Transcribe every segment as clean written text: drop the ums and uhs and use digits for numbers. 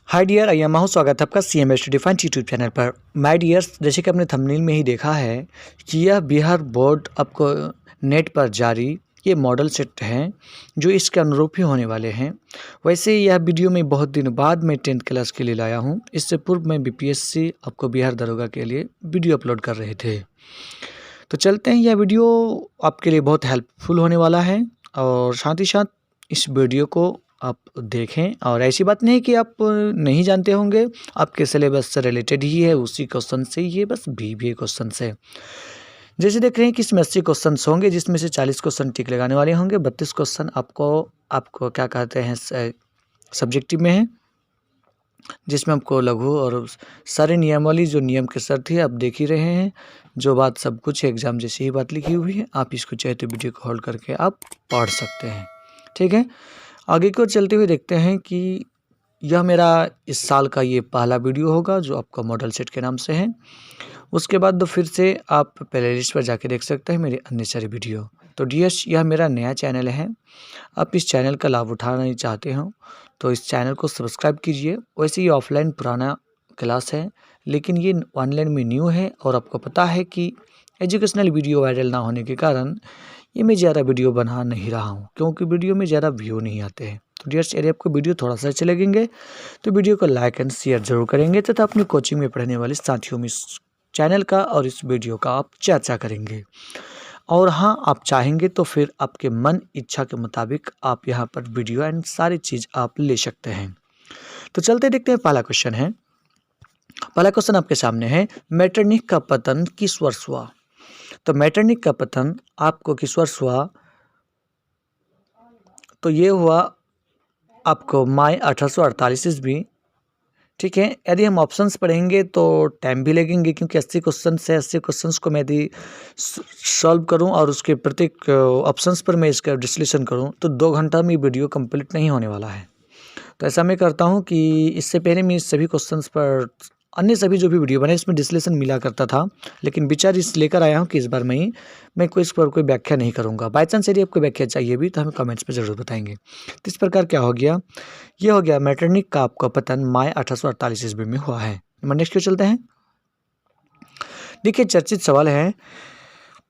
Hi dear, I am माहू। स्वागत है आपका CMA study fine YouTube channel पर। माय डियर्स, जैसे कि आपने थंबनेल में ही देखा है कि यह बिहार बोर्ड आपको नेट पर जारी ये मॉडल सेट हैं जो इसके अनुरूप ही होने वाले हैं। वैसे यह वीडियो मैं बहुत दिन बाद मैं 10th क्लास के लिए लाया हूँ। इससे पूर्व मैं BPSC आपको बिहार दरोगा के लिए वीडियो अपलोड कर रहे थे। तो चलते हैं, यह वीडियो आपके लिए बहुत हेल्पफुल होने वाला है और साथ ही साथ इस वीडियो को आप देखें। और ऐसी बात नहीं कि आप नहीं जानते होंगे, आपके सिलेबस से रिलेटेड ही है, उसी क्वेश्चन से ये बस BBA क्वेश्चन से। जैसे देख रहे हैं कि इसमें 80 क्वेश्चन होंगे, जिसमें से 40 क्वेश्चन टिक लगाने वाले होंगे, 32 क्वेश्चन आपको क्या कहते हैं सब्जेक्टिव में है, जिसमें आपको लघु और सारे नियमावली जो नियम के सर थे आप देख ही रहे हैं। जो बात सब कुछ एग्जाम जैसी ही बात लिखी हुई है, आप इसको चाहे तो वीडियो को होल्ड करके आप पढ़ सकते हैं। ठीक है, आगे की ओर चलते हुए देखते हैं कि यह मेरा इस साल का ये पहला वीडियो होगा जो आपका मॉडल सेट के नाम से है। उसके बाद तो फिर से आप प्लेलिस्ट पर जाके देख सकते हैं मेरे अन्य सारे वीडियो। तो डियर्स, यह मेरा नया चैनल है, आप इस चैनल का लाभ उठाना चाहते हो तो इस चैनल को सब्सक्राइब कीजिए। वैसे ये ऑफलाइन पुराना क्लास है, लेकिन ये ऑनलाइन में न्यू है और आपको पता है कि एजुकेशनल वीडियो वायरल ना होने के कारण ये मैं ज़्यादा वीडियो बना नहीं रहा हूँ, क्योंकि वीडियो में ज़्यादा व्यू नहीं आते हैं। तो डियर्स, यदि आपको वीडियो थोड़ा सा अच्छे लगेंगे तो वीडियो को लाइक एंड शेयर जरूर करेंगे तथा अपनी कोचिंग में पढ़ने वाले साथियों में इस चैनल का और इस वीडियो का आप चर्चा करेंगे। और हाँ, आप चाहेंगे तो फिर आपके मन इच्छा के मुताबिक आप यहाँ पर वीडियो एंड सारी चीज़ आप ले सकते हैं। तो चलते देखते हैं, पहला क्वेश्चन है। पहला क्वेश्चन आपके सामने है, मेटरनिख का पतन किस वर्ष हुआ? तो मेटरनिख का पतन आपको किस वर्ष हुआ? तो ये हुआ आपको मई 1848 ईस्वी। ठीक है, यदि हम ऑप्शंस पढ़ेंगे तो टाइम भी लगेंगे, क्योंकि 80 क्वेश्चन है। 80 क्वेश्चंस को मैं यदि सॉल्व करूं और उसके प्रत्येक ऑप्शंस पर मैं इसका डिस्कशन करूं तो 2 घंटा में वीडियो कंप्लीट नहीं होने वाला है। तो ऐसा मैं करता हूं कि इससे पहले मैं सभी क्वेश्चंस पर अन्य सभी जो भी वीडियो बने इसमें डिस्कशन मिला करता था, लेकिन विचार इस लेकर आया हूं कि इस बार मैं कोई इस पर कोई व्याख्या नहीं करूंगा। बाई चांस यदि आपको व्याख्या चाहिए भी तो हमें कमेंट्स पर ज़रूर बताएंगे। तो इस प्रकार क्या हो गया, ये हो गया मेटरनिख का आपका पतन मई 1848 ईस्वी में हुआ है। नेक्स्ट क्यों चलते हैं। देखिए, चर्चित सवाल है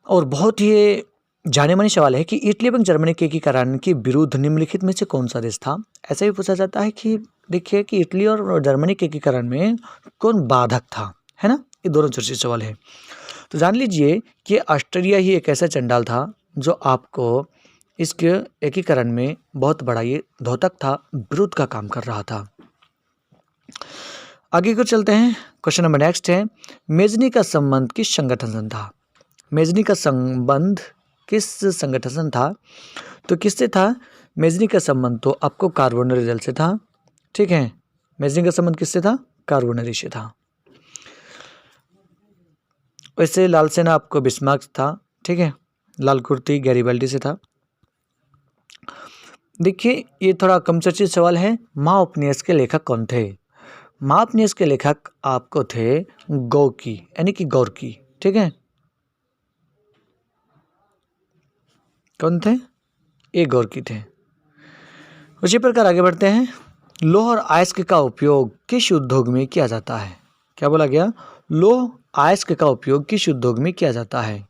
और बहुत ही जाने माने सवाल है कि इटली एवं जर्मनी के एकीकरण के विरुद्ध निम्नलिखित में से कौन सा देश था? ऐसा भी पूछा जाता है कि देखिए कि इटली और जर्मनी के एकीकरण में कौन बाधक था, है ना। ये दोनों चर्चित सवाल है। तो जान लीजिए कि ऑस्ट्रेलिया ही एक ऐसा चंडाल था जो आपको इसके एकीकरण में बहुत बड़ा ये द्योतक था, विरोध का काम कर रहा था। आगे को चलते हैं, क्वेश्चन नंबर नेक्स्ट है, मेजनी का संबंध किस संगठन से था? मेजनी का संबंध किस संगठन से था? तो किससे था? मेजनी का संबंध तो आपको कार्बोनरी जल से था। ठीक है, मेजनी का संबंध किससे था? कार्बोनरी से था। वैसे लाल सेना आपको बिस्मार्क था। ठीक है, लाल कुर्ती गैरिबाल्डी से था। देखिए, ये थोड़ा कम चर्चित सवाल है, माँ उपन्यास के लेखक कौन थे? माँ उपन्यास के लेखक आपको थे गौकी, यानी कि गौरकी। ठीक है, कौन थे? ये गौरकी थे। उसी प्रकार आगे बढ़ते हैं, लौह और अयस्क का उपयोग किस उद्योग में किया जाता है? क्या बोला गया? लौह अयस्क का उपयोग किस उद्योग में किया जाता है?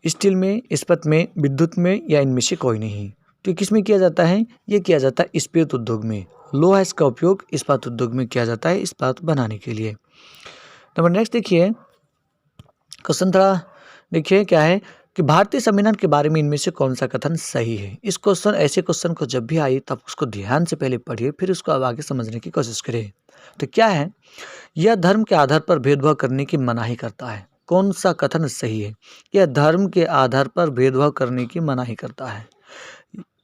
स्टील में, इस्पात में, विद्युत में, या इनमें से कोई नहीं। तो किस में किया जाता है? ये किया जाता है इस्पात उद्योग में। लौह अयस्क का उपयोग इस्पात उद्योग में किया जाता है, इस्पात बनाने के लिए। नंबर नेक्स्ट देखिए, क्वेश्चन थोड़ा देखिए क्या है कि भारतीय संविधान के बारे में इनमें से कौन सा कथन सही है? इस क्वेश्चन, ऐसे क्वेश्चन को जब भी आए तब उसको ध्यान से पहले पढ़िए, फिर उसको अब आगे समझने की कोशिश करिए। तो क्या है, यह धर्म के आधार पर भेदभाव करने की मनाही करता है। कौन सा कथन सही है? यह धर्म के आधार पर भेदभाव करने की मनाही करता है।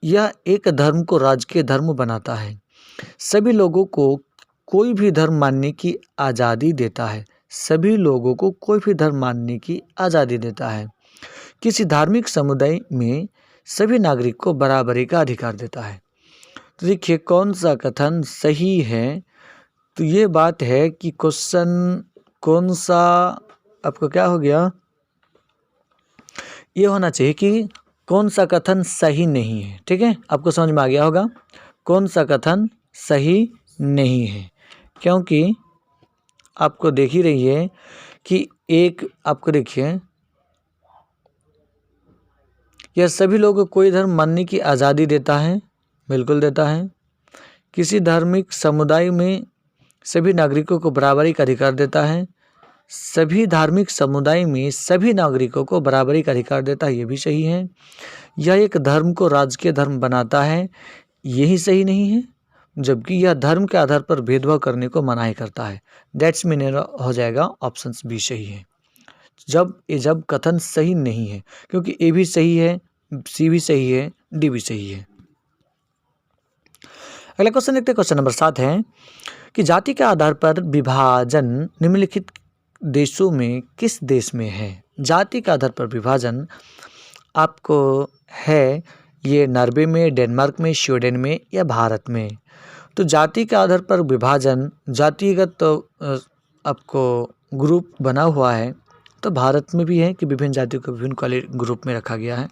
यह एक धर्म को राजकीय धर्म बनाता है। सभी लोगों को कोई भी धर्म मानने की आज़ादी देता है। सभी लोगों को कोई भी धर्म मानने की आज़ादी देता है। किसी धार्मिक समुदाय में सभी नागरिक को बराबरी का अधिकार देता है। तो देखिए, कौन सा कथन सही है? तो ये बात है कि क्वेश्चन कौन सा आपको क्या हो गया, ये होना चाहिए कि कौन सा कथन सही नहीं है। ठीक है, आपको समझ में आ गया होगा कौन सा कथन सही नहीं है। क्योंकि आपको देख ही रही है कि एक आपको देखिए, यह सभी लोगों को कोई धर्म मानने की आज़ादी देता है, बिल्कुल देता है। किसी धार्मिक समुदाय में सभी नागरिकों को बराबरी का अधिकार देता है। सभी धार्मिक समुदाय में सभी नागरिकों को बराबरी का अधिकार देता है, ये भी सही है। यह एक धर्म को राजकीय धर्म बनाता है, यही सही नहीं है। जबकि यह धर्म के आधार पर भेदभाव करने को मनाही करता है। दैट्स मीन हो जाएगा ऑप्शन बी सही है। जब कथन सही नहीं है, क्योंकि ए भी सही है, सी भी सही है, डी भी सही है। अगला क्वेश्चन देखते हैं, क्वेश्चन नंबर 7 है कि जाति के आधार पर विभाजन निम्नलिखित देशों में किस देश में है? जाति के आधार पर विभाजन आपको है ये नॉर्वे में, डेनमार्क में, स्वीडन में या भारत में। तो जाति के आधार पर विभाजन, जातिगत तो आपको ग्रुप बना हुआ है, तो भारत में भी है कि विभिन्न जातियों को विभिन्न ग्रुप में रखा गया है।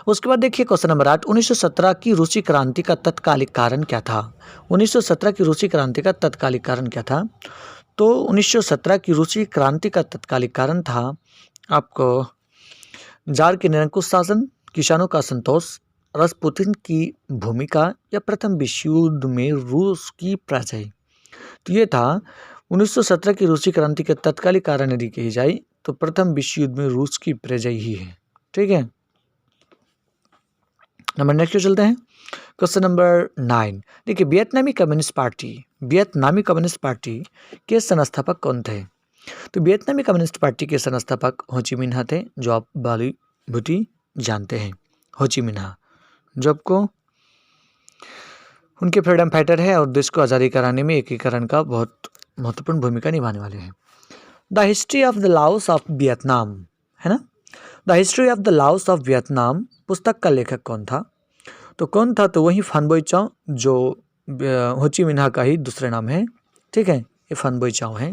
उसके बाद देखिए क्वेश्चन नंबर 8, 1917 की रूसी क्रांति का तत्कालिक कारण क्या था? 1917 की रूसी क्रांति का तत्कालिक कारण क्या था? तो 1917 की रूसी क्रांति का तत्कालिक कारण था आपको जार के निरंकुश शासन, किसानों का असंतोष, रासपुतिन की भूमिका या प्रथम विश्व युद्ध में रूस की पराजय। तो ये था 1917 की रूसी क्रांति के तत्कालिक कारण यदि कही जाए तो प्रथम विश्व युद्ध में रूस की पराजय ही है। ठीक है, नंबर नेक्स्ट चलते हैं, क्वेश्चन नंबर 9। देखिए, वियतनामी कम्युनिस्ट पार्टी के संस्थापक कौन थे? तो वियतनामी कम्युनिस्ट पार्टी के संस्थापक हो ची मिन्ह थे, जो आप बाली भूटी जानते हैं। हो ची मिन्ह जो आपको उनके फ्रीडम फाइटर है और देश को आज़ादी कराने में एकीकरण का बहुत महत्वपूर्ण भूमिका निभाने वाले हैं। The history of the Laos of Vietnam, है ना, the history of the Laos of Vietnam पुस्तक का लेखक कौन था? तो कौन था? तो वही फान बोई चाओ, जो हो ची मिन्ह का ही दूसरे नाम है। ठीक है, ये फान बोई चाओ है।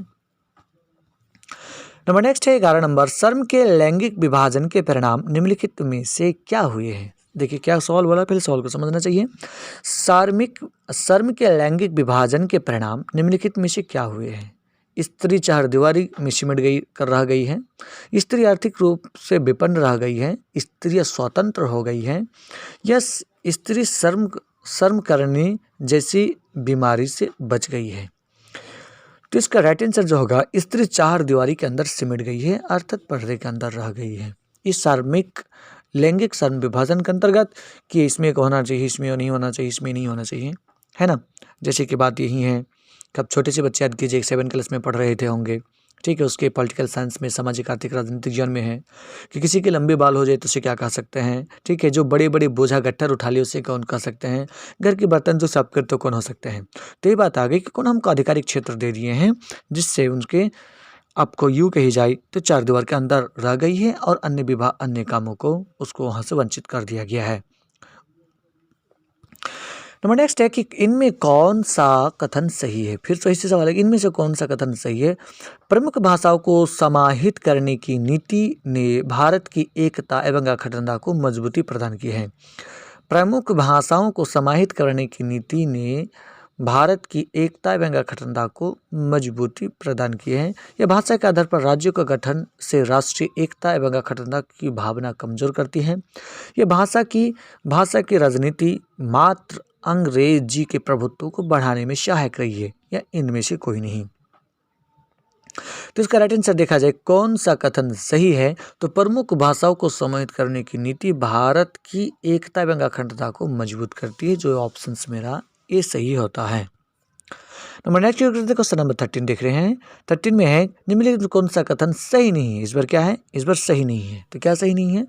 नंबर नेक्स्ट है 11 नंबर, शर्म के लैंगिक विभाजन के परिणाम निम्नलिखित में से क्या हुए हैं? देखिए क्या सवाल बोला, पहले सवाल को समझना चाहिए। शर्म के लैंगिक विभाजन के परिणाम निम्नलिखित में से क्या हुए हैं? स्त्री चारदीवारी में सिमट रह गई है, स्त्री आर्थिक रूप से विपन्न रह गई है, स्त्री स्वतंत्र हो गई है, या स्त्री शर्म करने जैसी बीमारी से बच गई है। तो इसका राइट आंसर जो होगा, स्त्री चार दीवारी के अंदर सिमट गई है, अर्थात पर्दे के अंदर रह गई है। इस सार्वमिक लैंगिक शर्म विभाजन के अंतर्गत कि इसमें होना चाहिए, इसमें नहीं होना चाहिए, इसमें नहीं होना चाहिए, है ना। जैसे कि बात यही है, कब छोटे से बच्चे याद कीजिए 7 क्लास में पढ़ रहे थे होंगे, ठीक है, उसके पॉलिटिकल साइंस में, सामाजिक आर्थिक राजनीतिक ज्ञान में है कि किसी के लंबे बाल हो जाए तो उसे क्या कह सकते हैं। ठीक है, जो बड़े बड़े बोझा गट्ठर उठा लिए उसे कौन कह सकते हैं, घर के बर्तन जो साफ करते तो कौन हो सकते हैं। तो ये बात आ गई कि कौन हमको आधिकारिक क्षेत्र दे दिए हैं, जिससे उनके आपको यूँ कही जाए तो चार दीवार के अंदर रह गई है और अन्य कामों को उसको वहाँ से वंचित कर दिया गया है। नंबर नेक्स्ट है कि इनमें कौन सा कथन सही है? फिर सही से सवाल है कि इनमें से कौन सा कथन सही है? प्रमुख भाषाओं को समाहित करने की नीति ने भारत की एकता एवं अखंडता को मजबूती प्रदान की है। प्रमुख भाषाओं को समाहित करने की नीति ने भारत की एकता एवं अखंडता को मजबूती प्रदान की है। यह भाषा के आधार पर राज्यों का गठन से राष्ट्रीय एकता एवं अखंडता की भावना कमजोर करती है। यह भाषा की राजनीति मात्र अंग्रेजी के प्रभुत्व को बढ़ाने में सहायक रही है, या इनमें से कोई नहीं। तो इसका राइट आंसर देखा जाए कौन सा कथन सही है, तो प्रमुख भाषाओं को समाहित करने की नीति भारत की एकता एवं अखंडता को मजबूत करती है, जो ऑप्शन मेरा ये सही होता है। नंबर नेक्स्ट क्वेश्चन नंबर 13 देख रहे हैं। 13 में है निम्नलिखित कौन सा कथन सही नहीं है? इस बार क्या है? इस बार सही नहीं है। तो क्या सही नहीं है?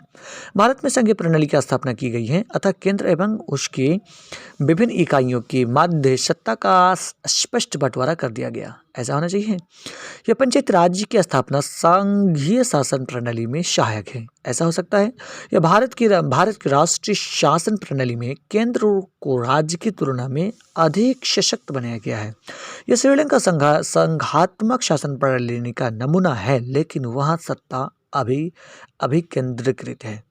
भारत में संघीय प्रणाली की स्थापना की गई है, अतः केंद्र एवं उसकी विभिन्न इकाइयों की माध्य सत्ता का स्पष्ट बंटवारा कर दिया गया, ऐसा होना चाहिए। यह पंचायत राज्य की स्थापना संघीय शासन प्रणाली में सहायक है, ऐसा हो सकता है। यह भारत की राष्ट्रीय शासन प्रणाली में केंद्र को राज्य की तुलना में अधिक सशक्त बनाया गया है। यह श्रीलंका संघात्मक शासन प्रणाली का नमूना है, लेकिन वहाँ सत्ता अभी केंद्रीकृत है।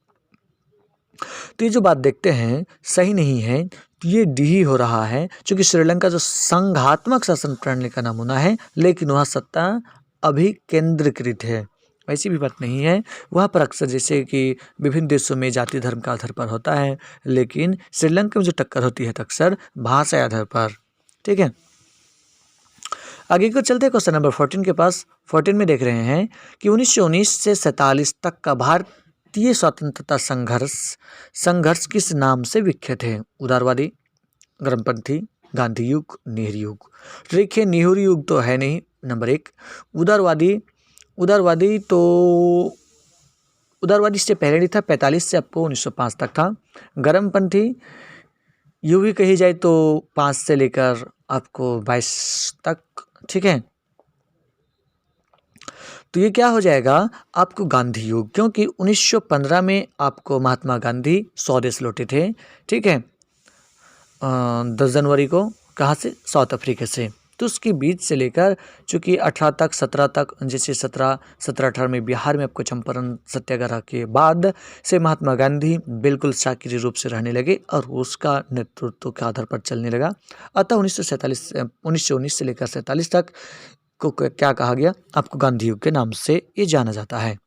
तो ये जो बात देखते हैं सही नहीं है, तो ये डी ही हो रहा है, क्योंकि श्रीलंका जो संघात्मक शासन प्रणाली का नमूना है, लेकिन वहाँ सत्ता अभी केंद्रीकृत है। ऐसी भी बात नहीं है, वहाँ पर अक्सर जैसे कि विभिन्न देशों में जाति धर्म का आधार पर होता है, लेकिन श्रीलंका में जो टक्कर होती है तो अक्सर भाषा आधार पर। ठीक है, आगे को चलते हैं क्वेश्चन नंबर 14 के पास। 14 में देख रहे हैं कि 1919 से 47 तक का भारतीय स्वतंत्रता संघर्ष किस नाम से विख्यात है? उदारवादी, गर्मपंथी, गांधी युग, नेहरू युग। देखिए नेहरू युग तो है नहीं, नंबर 1। उदारवादी से पहले नहीं था, 45 से आपको 1905 तक था। गर्मपंथी यूँ भी कही जाए तो 5 से लेकर आपको 22 तक। ठीक है, तो ये क्या हो जाएगा आपको गांधी युग, क्योंकि 1915 में आपको महात्मा गांधी स्वदेश लौटे थे। ठीक है, 10 जनवरी को कहाँ से? साउथ अफ्रीका से। तो उसके बीच से लेकर चूँकि 18 तक 17 तक, जैसे 17-18 में बिहार में आपको चंपारण सत्याग्रह के बाद से महात्मा गांधी बिल्कुल शाकिरी रूप से रहने लगे और उसका नेतृत्व के आधार पर चलने लगा। अतः 1919 से लेकर 47 तक को क्या कहा गया? आपको गांधी युग के नाम से ये जाना जाता है।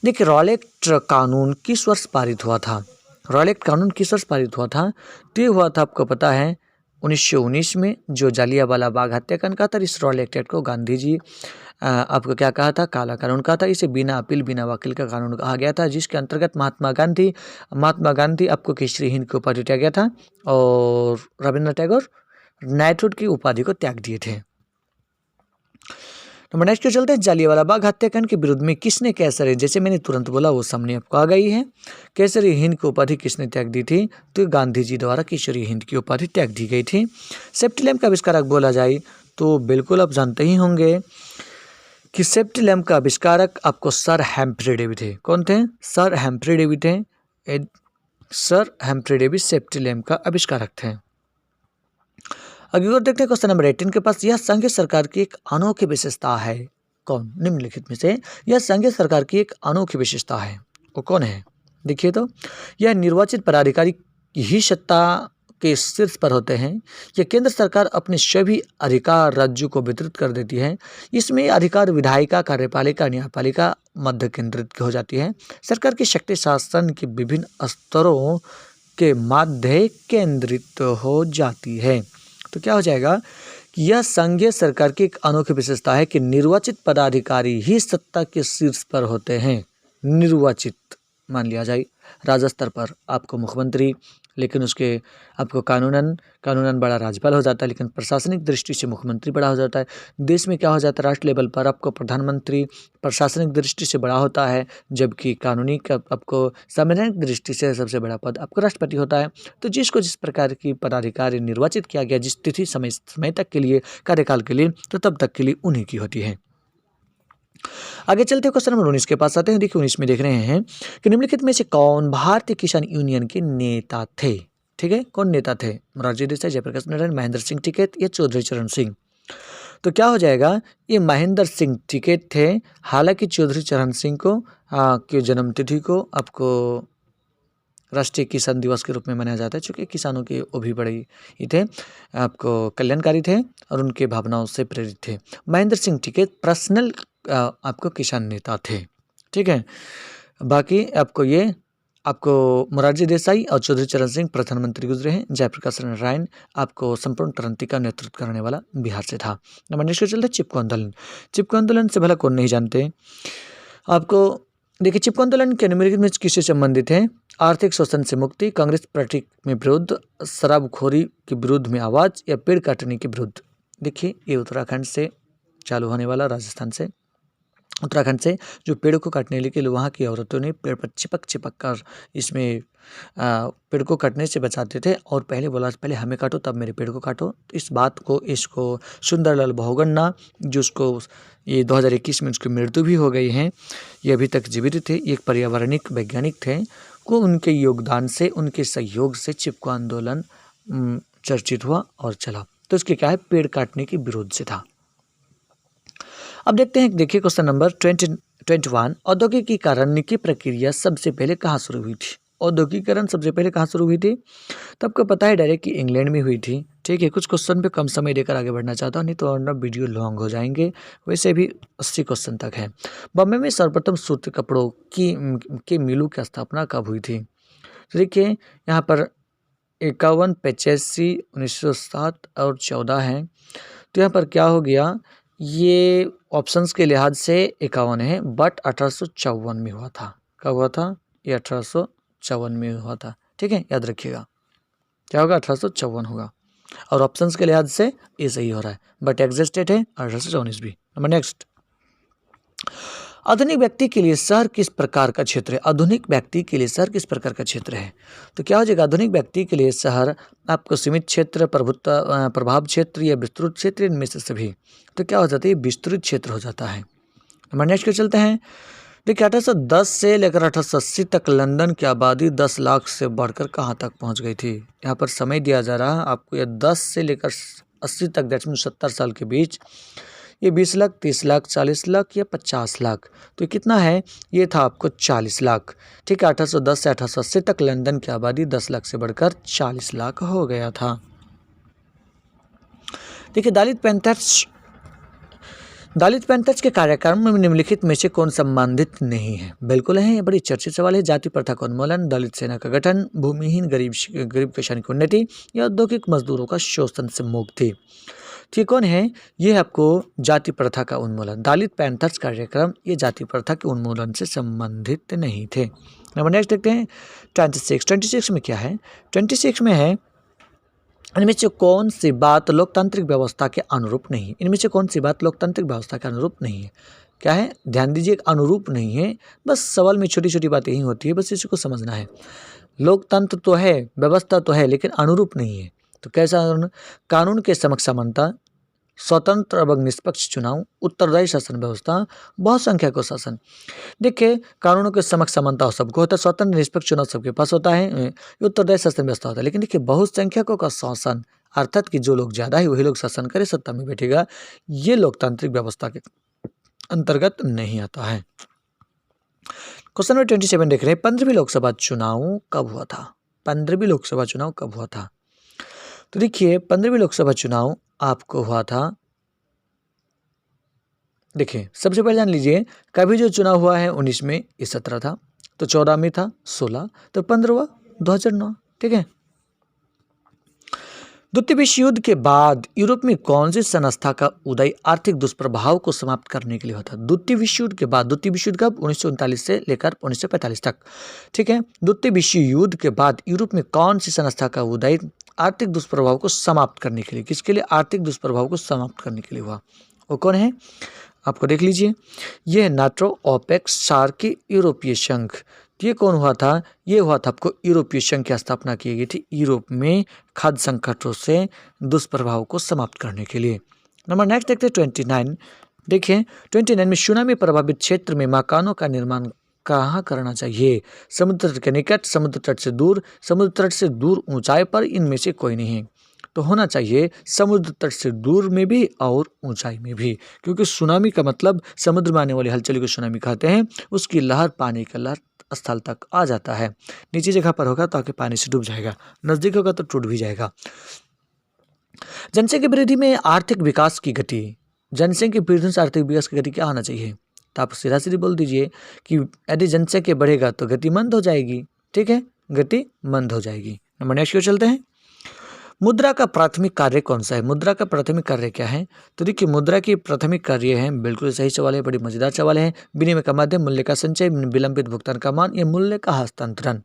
देखिए रॉयल एक्ट कानून किस वर्ष पारित हुआ था? रॉयल एक्ट कानून किस वर्ष पारित हुआ था? तो ये हुआ था आपको पता है 1919 में, जो जालियांवाला बाग हत्याकांड का था। इस रॉयल एक्ट को गांधी जी आपको क्या कहा था? काला कानून कहा था। इसे बिना अपील बिना वकील का कानून कहा गया था, जिसके अंतर्गत महात्मा गांधी आपको केसरी हिंद की उपाधि दिया गया था और रविंद्रनाथ टैगोर नाइटहुड की उपाधि को त्याग दिए थे। नंबर नेक्स्ट के चलते हैं, जालियांवाला बाग हत्याकांड के विरुद्ध में किसने केसरी, जैसे मैंने तुरंत बोला वो सामने आपको आ गई है, केसरी हिंद की उपाधि किसने त्याग दी थी? तो गांधी जी द्वारा केसरी हिंद की उपाधि त्याग दी गई थी। सेफ्टी लैम्प का आविष्कारक बोला जाए तो बिल्कुल आप जानते ही होंगे कि सेफ्टी लैम्प का आविष्कारक आपको सर हम्फ्री डेवी थे। कौन थे? सर हम्फ्री डेवी थे। Sir Humphry Davy safety lamp का आविष्कारक थे। आगे और देखते हैं क्वेश्चन नंबर 18 के पास। यह संघीय सरकार की एक अनोखी विशेषता है। कौन? निम्नलिखित में से यह संघीय सरकार की एक अनोखी विशेषता है, वो कौन है? देखिए तो यह निर्वाचित पदाधिकारी ही सत्ता के शीर्ष पर होते हैं। यह केंद्र सरकार अपने सभी अधिकार राज्यों को वितरित कर देती है। इसमें अधिकार विधायिका, कार्यपालिका, न्यायपालिका मध्य केंद्रित हो जाती है। सरकार की शक्ति शासन के विभिन्न स्तरों के माध्य केंद्रित हो जाती है। तो क्या हो जाएगा कि यह संघीय सरकार की एक अनोखी विशेषता है कि निर्वाचित पदाधिकारी ही सत्ता के शीर्ष पर होते हैं। निर्वाचित मान लिया जाए राज्य स्तर पर आपको मुख्यमंत्री, लेकिन उसके आपको कानूनन बड़ा राज्यपाल हो जाता है, लेकिन प्रशासनिक दृष्टि से मुख्यमंत्री बड़ा हो जाता है। देश में क्या हो जाता है? राष्ट्र लेवल पर आपको प्रधानमंत्री प्रशासनिक दृष्टि से बड़ा होता है, जबकि कानूनी का आपको संवैधानिक दृष्टि से सबसे बड़ा पद आपको राष्ट्रपति होता है। तो जिसको जिस प्रकार की पदाधिकारी निर्वाचित किया गया, जिस तिथि समय तक के लिए, कार्यकाल के लिए, तो तब तक के लिए उन्हीं की होती है। आगे चलते क्वेश्चन नंबर 19 के पास आते हैं। देखिए 19 में देख रहे हैं कि निम्नलिखित में से कौन भारतीय किसान यूनियन के नेता थे? ठीक है, कौन नेता थे? मोरारजी देसाई, जयप्रकाश नारायण, महेंद्र सिंह टिकैत या चौधरी चरण सिंह? तो क्या हो जाएगा? ये महेंद्र सिंह टिकैत थे। हालांकि चौधरी चरण सिंह को की जन्मतिथि को आपको राष्ट्रीय किसान दिवस के रूप में मनाया जाता है, क्योंकि किसानों के वो भी बड़े ही थे, आपको कल्याणकारी थे और उनके भावनाओं से प्रेरित थे। महेंद्र सिंह टिकैत पर्सनल आपको किसान नेता थे। ठीक है, बाकी आपको मोरारजी देसाई और चौधरी चरण सिंह प्रधानमंत्री गुजरे हैं। जयप्रकाश नारायण आपको संपूर्ण क्रांति का नेतृत्व करने वाला बिहार से था। नंबर नेक्स्ट चलते चिपको आंदोलन। चिपको आंदोलन से भला कौन नहीं जानते? आपको देखिए चिपको आंदोलन के निम्नलिखित में किससे संबंधित है? आर्थिक शोषण से मुक्ति, कांग्रेस पार्टी में विरोध, शराबखोरी के विरुद्ध में आवाज या पेड़ काटने के विरुद्ध। देखिए ये उत्तराखंड से चालू होने वाला, राजस्थान से, उत्तराखंड से, जो पेड़ को काटने के लिए वहाँ की औरतों ने पेड़ पर चिपक कर इसमें पेड़ को कटने से बचाते थे और पहले बोला पहले हमें काटो तब मेरे पेड़ को काटो। तो इस बात को इसको सुंदरलाल बहुगुणा, जो उसको ये 2021 में उसकी मृत्यु भी हो गई है, ये अभी तक जीवित थे, एक पर्यावरणिक वैज्ञानिक थे, को उनके योगदान से, उनके सहयोग से चिपको आंदोलन चर्चित हुआ और चला। तो इसके क्या है? पेड़ काटने के विरोध से था। अब देखते हैं, देखिए क्वेश्चन नंबर 21 औद्योगिकीकरण की प्रक्रिया सबसे पहले कहाँ शुरू हुई थी? औद्योगिकीकरण सबसे पहले कहाँ शुरू हुई थी? तो आपको पता है डायरेक्ट कि इंग्लैंड में हुई थी। ठीक है, कुछ क्वेश्चन पे कम समय देकर आगे बढ़ना चाहता हूँ, नहीं तो और ना वीडियो लॉन्ग हो जाएंगे। वैसे भी 80 क्वेश्चन तक है। बॉम्बे में सर्वप्रथम सूती कपड़ों की मिलों की स्थापना कब हुई थी? तो देखिए यहाँ पर 51, 85, 1907 और 14 है। तो यहाँ पर क्या हो गया, ये ऑप्शंस के लिहाज से 51 है, बट 1854 में हुआ था। कब हुआ था? ये 1854 में हुआ था। ठीक है, याद रखिएगा क्या होगा, 1854 होगा। और ऑप्शंस के लिहाज से ये सही हो रहा है, बट एग्जैक्ट डेट है 1819 भी। नंबर नेक्स्ट, आधुनिक व्यक्ति के लिए शहर किस प्रकार का क्षेत्र है? आधुनिक व्यक्ति के लिए शहर किस प्रकार का क्षेत्र है? तो क्या हो जाएगा, आधुनिक व्यक्ति के लिए शहर आपको सीमित क्षेत्र, प्रभाव क्षेत्र या विस्तृत क्षेत्र, इनमें से सभी। तो क्या हो जाता है, ये विस्तृत क्षेत्र हो जाता है। नंबर नेक्स्ट पे चलते हैं। देखिए 1810 से लेकर 1880 तक लंदन की आबादी 10 लाख से बढ़कर कहाँ तक पहुँच गई थी? यहाँ पर समय दिया जा रहा है आपको, यह 10 से लेकर 80 तक, दैट मीन 70 साल के बीच। ये 20 लाख, 30 लाख, 40 लाख या 50 लाख। तो ये कितना है? ये था आपको 40 लाख। ठीक है, 1810 से 1880 तक लंदन की आबादी 10 लाख से बढ़कर 40 लाख हो गया था। देखिए दलित पैंथर्स के कार्यक्रम में निम्नलिखित में से कौन संबंधित नहीं है? बिल्कुल है, ये बड़ी चर्चित सवाल है। जाति प्रथा का उन्मूलन, दलित सेना का गठन, भूमिहीन गरीब किसान की उन्नति या औद्योगिक मजदूरों का शोषण से मुक्ति। ये कौन है? ये है आपको जाति प्रथा का उन्मूलन। दलित पैंथर्स कार्यक्रम ये जाति प्रथा के उन्मूलन से संबंधित नहीं थे। नंबर नेक्स्ट देखते हैं 26 में क्या है? 26 में है, इनमें से कौन सी बात लोकतांत्रिक व्यवस्था के अनुरूप नहीं? इनमें से कौन सी बात लोकतांत्रिक व्यवस्था के अनुरूप नहीं है? क्या है? ध्यान दीजिए, अनुरूप नहीं है, बस सवाल में छोटी छोटी बातें ही होती है, बस इसी को समझना है। लोकतंत्र तो है, व्यवस्था तो है, लेकिन अनुरूप नहीं है। तो कैसा? कानून के समक्ष समानता, स्वतंत्र एवं निष्पक्ष चुनाव, उत्तरदायी शासन व्यवस्था, बहुसंख्यक को शासन। देखिए कानूनों के समक्ष समानता हो सबको होता है, स्वतंत्र निष्पक्ष चुनाव सबके पास होता है, उत्तरदायी शासन व्यवस्था होता है। लेकिन देखिए बहुसंख्यकों का शासन, अर्थात कि जो लोग ज़्यादा है वही लोग शासन करे, सत्ता में बैठेगा, ये लोकतांत्रिक व्यवस्था के अंतर्गत नहीं आता है। क्वेश्चन नंबर 27 देख रहे हैं, 15वीं लोकसभा चुनाव कब हुआ था? 15वीं लोकसभा चुनाव कब हुआ था? तो देखिए 15वीं लोकसभा चुनाव आपको हुआ था, देखिए सबसे पहले जान लीजिए कभी जो चुनाव हुआ है 19 में, ये 17 था, तो 14 में था 16, तो 15 हुआ 2009। ठीक है, द्वितीय विश्व युद्ध के बाद यूरोप में कौन सी संस्था का उदय आर्थिक दुष्प्रभाव को समाप्त करने के लिए हुआ था? द्वितीय विश्व युद्ध के बाद, द्वितीय विश्व युद्ध कब? 1939 से लेकर 1945 तक। ठीक है, द्वितीय विश्व युद्ध के बाद यूरोप में कौन सी संस्था का उदय आर्थिक दुष्प्रभाव को समाप्त करने के लिए, किसके लिए? आर्थिक दुष्प्रभाव को समाप्त करने के लिए हुआ। वो कौन है? आपको देख लीजिए, ये है नाटो, ओपेक, सार्क, यूरोपीय संघ। ये कौन हुआ था? ये हुआ था आपको यूरोपीय संघ की स्थापना की गई थी यूरोप में खाद्य संकटों से दुष्प्रभाव को समाप्त करने के लिए। नंबर नेक्स्ट देखते हैं 29। देखिए 29 में सुनामी प्रभावित क्षेत्र में मकानों का निर्माण कहाँ करना चाहिए? समुद्र तट के निकट, समुद्र तट से दूर, समुद्र तट से दूर ऊंचाई पर, इनमें से कोई नहीं है। तो होना चाहिए समुद्र तट से दूर में भी और ऊंचाई में भी, क्योंकि सुनामी का मतलब समुद्र में आने वाली हलचल को सुनामी कहते हैं। उसकी लहर, पानी का लहर स्थल तक आ जाता है। नीचे जगह पर होगा तो आके पानी से डूब जाएगा, नजदीक होगा तो टूट भी जाएगा। जनसंख्या वृद्धि में आर्थिक विकास की गति, जनसंख्या वृद्धि से आर्थिक विकास की गति क्या होना चाहिए? तो आप सीधा सीधी बोल दीजिए कि यदि जनसंख्या बढ़ेगा तो गति मंद हो जाएगी। ठीक है, गति मंद हो जाएगी। नंबर नेक्स्ट की ओर चलते हैं। मुद्रा का प्राथमिक कार्य कौन सा है? मुद्रा का प्राथमिक कार्य क्या है? तो देखिए मुद्रा की प्राथमिक कार्य है, बिल्कुल सही सवाल है, बड़ी मजेदार सवाल है। विनिमय का माध्यम, मूल्य का संचय, विलंबित भुगतान का मान या मूल्य का हस्तांतरण।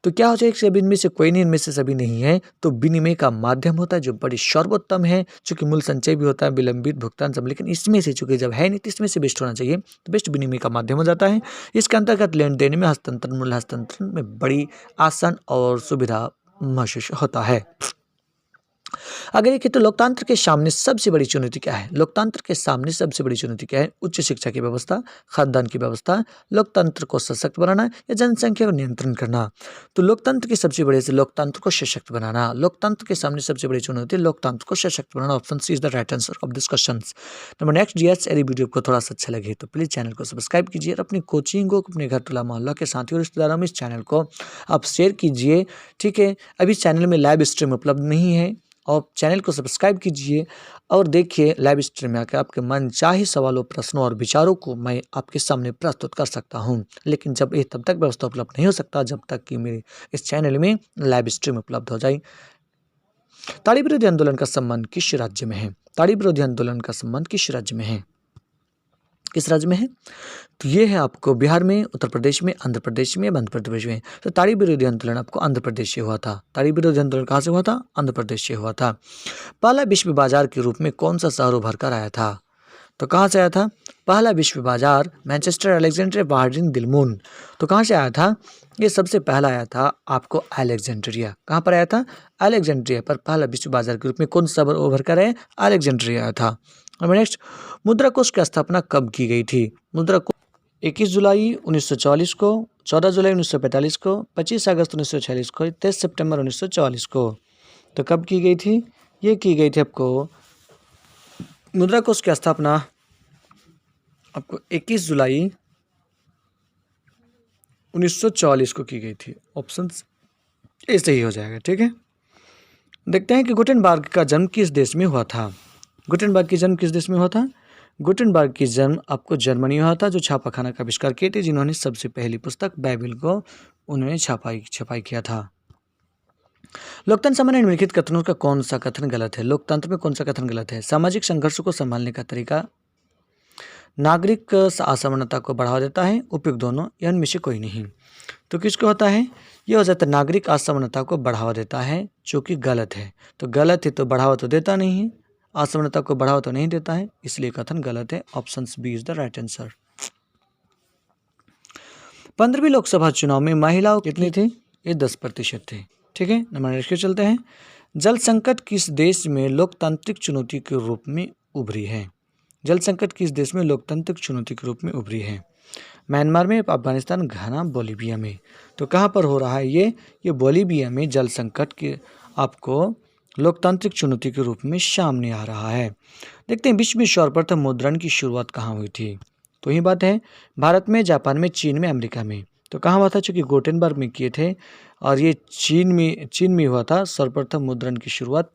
तो क्या हो जाए, सभी इनमें से कोई नहीं, इनमें से सभी नहीं है, तो विनिमय का माध्यम होता है जो बड़ी सर्वोत्तम है, चूंकि मूल्य संचय भी होता है, विलंबित भुगतान सब, लेकिन इसमें से चूंकि जब है नहीं तो इसमें से बेस्ट होना चाहिए, तो बेस्ट विनिमय का माध्यम हो जाता है। इसके अंतर्गत लेन देन में हस्तांतरण, मूल्य हस्तांतरण में बड़ी आसान और सुविधा महसूस होता है। अगर देखिए तो लोकतंत्र के सामने सबसे बड़ी चुनौती क्या है? लोकतंत्र के सामने सबसे बड़ी चुनौती क्या है? उच्च शिक्षा की व्यवस्था, खाद्यान्न की व्यवस्था, लोकतंत्र को सशक्त बनाना या जनसंख्या को नियंत्रण करना। तो लोकतंत्र की सबसे बड़ी से लोकतंत्र को सशक्त बनाना। लोकतंत्र के सामने सबसे बड़ी चुनौती लोकतंत्र को सशक्त बनाना। Option C is the right answer of this question. Number next, यदि वीडियो को थोड़ा सा अच्छा लगे तो प्लीज चैनल को सब्सक्राइब कीजिए और अपनी कोचिंग को अपने घर टोला मोहल्ला के साथियों और रिश्तेदारों में इस चैनल को आप शेयर कीजिए। ठीक है, अभी चैनल में लाइव स्ट्रीम उपलब्ध नहीं है और चैनल को सब्सक्राइब कीजिए और देखिए लाइव स्ट्रीम में आकर आपके मन चाहे सवालों, प्रश्नों और विचारों को मैं आपके सामने प्रस्तुत कर सकता हूं। लेकिन जब ये तब तक व्यवस्था उपलब्ध नहीं हो सकता जब तक कि मेरे इस चैनल में लाइव स्ट्रीम उपलब्ध हो जाए। ताड़ी विरोधी आंदोलन का संबंध किस राज्य में है? ताड़ी विरोधी आंदोलन का संबंध किस राज्य में है? किस राज्य में है? तो ये है आपको बिहार में, उत्तर प्रदेश में, आंध्र प्रदेश में, मध्य प्रदेश में। तो ताड़ी विरोधी आंदोलन आपको आंध्र प्रदेश से हुआ था। ताड़ी विरोधी आंदोलन कहाँ से हुआ था? आंध्र प्रदेश से हुआ था। पहला विश्व बाजार के रूप में कौन सा शहर उभर कर आया था? तो कहाँ से आया था? पहला विश्व बाजार मैनचेस्टर, अलेक्जेंड्रिया, बार्डिन, दिलमून। तो कहाँ से आया था? ये सबसे पहला आया था आपको अलेक्जेंड्रिया। कहाँ पर आया था? अलेक्जेंड्रिया पर पहला विश्व बाजार के रूप में कौन सा शहर उभर कर आया? अलेक्जेंड्रिया आया था। और नेक्स्ट, मुद्रा कोष की स्थापना कब की गई थी? मुद्रा कोष 21 जुलाई 1944 को, 14 जुलाई 1945 को, 25 अगस्त 1946 को, 23 सितंबर 1944 को। तो कब की गई थी? ये की गई थी आपको मुद्रा कोष की स्थापना आपको 21 जुलाई 1944 को की गई थी। ऑप्शन ए सही हो जाएगा। ठीक है, देखते हैं कि गुटेनबर्ग का जन्म किस देश में हुआ था। गुटेनबर्ग की जन्म किस देश में हुआ था? गुटेनबर्ग की जन्म आपको जर्मनी में हुआ था, जो छापाखाना का आविष्कार किए थे, जिन्होंने सबसे पहली पुस्तक बाइबिल को उन्होंने छपाई किया था। लोकतंत्र संबंधी निम्नलिखित कथनों का कौन सा कथन गलत है? लोकतंत्र में कौन सा कथन गलत है? सामाजिक संघर्ष को संभालने का तरीका नागरिक असमानता को बढ़ावा देता है, उपयुक्त दोनों या इनमें से कोई नहीं। तो किसको होता है? ये हो जाता है नागरिक असमानता को बढ़ावा देता है, जो कि गलत है। तो गलत है तो बढ़ावा तो देता नहीं है, असमानता को बढ़ावा तो नहीं देता है, इसलिए कथन गलत है। Option B is the right answer. 15वीं लोकसभा चुनाव में महिलाओं कितनी थी? ये 10% थे। ठीक है, नंबर नेक्स्ट चलते हैं। जल संकट किस देश में लोकतांत्रिक चुनौती के रूप में उभरी है? जल संकट किस देश में लोकतांत्रिक चुनौती के रूप में उभरी है? म्यांमार में, अफगानिस्तान, घाना, बोलीविया में। तो कहाँ पर हो रहा है ये बोलीविया में जल संकट के आपको लोकतांत्रिक चुनौती के रूप में सामने आ रहा है। देखते हैं विश्व में सर्वप्रथम मुद्रण की शुरुआत कहाँ हुई थी? तो ये बात है भारत में, जापान में, चीन में, अमेरिका में। तो कहाँ हुआ था? चूँकि गुटेनबर्ग में किए थे और ये चीन में हुआ था। सर्वप्रथम मुद्रण की शुरुआत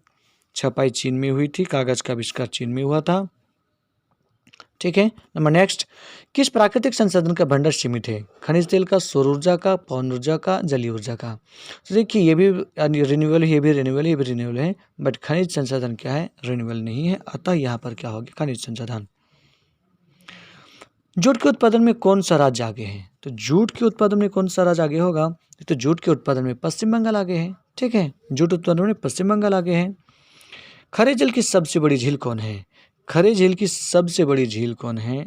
छपाई चीन में हुई थी, कागज का आविष्कार चीन में हुआ था। ठीक है, नंबर नेक्स्ट, किस प्राकृतिक संसाधन का भंडार सीमित है? खनिज तेल का, सौर ऊर्जा का, पवन ऊर्जा का, जलीय ऊर्जा का। तो देखिए ये भी रिन्यूएबल, ये भी रिन्यूएबल, ये भी रिन्यूएबल है, बट खनिज संसाधन क्या है? रिन्यूएबल नहीं है, अतः यहाँ पर क्या होगा? खनिज संसाधन। जूट के उत्पादन में कौन सा राज्य आगे है? तो जूट के उत्पादन में कौन सा राज्य आगे होगा? तो जूट के उत्पादन में पश्चिम बंगाल आगे है। ठीक है, जूट उत्पादन में पश्चिम बंगाल आगे है। खरे जल की सबसे बड़ी झील कौन है? खरे झील की सबसे बड़ी झील कौन है?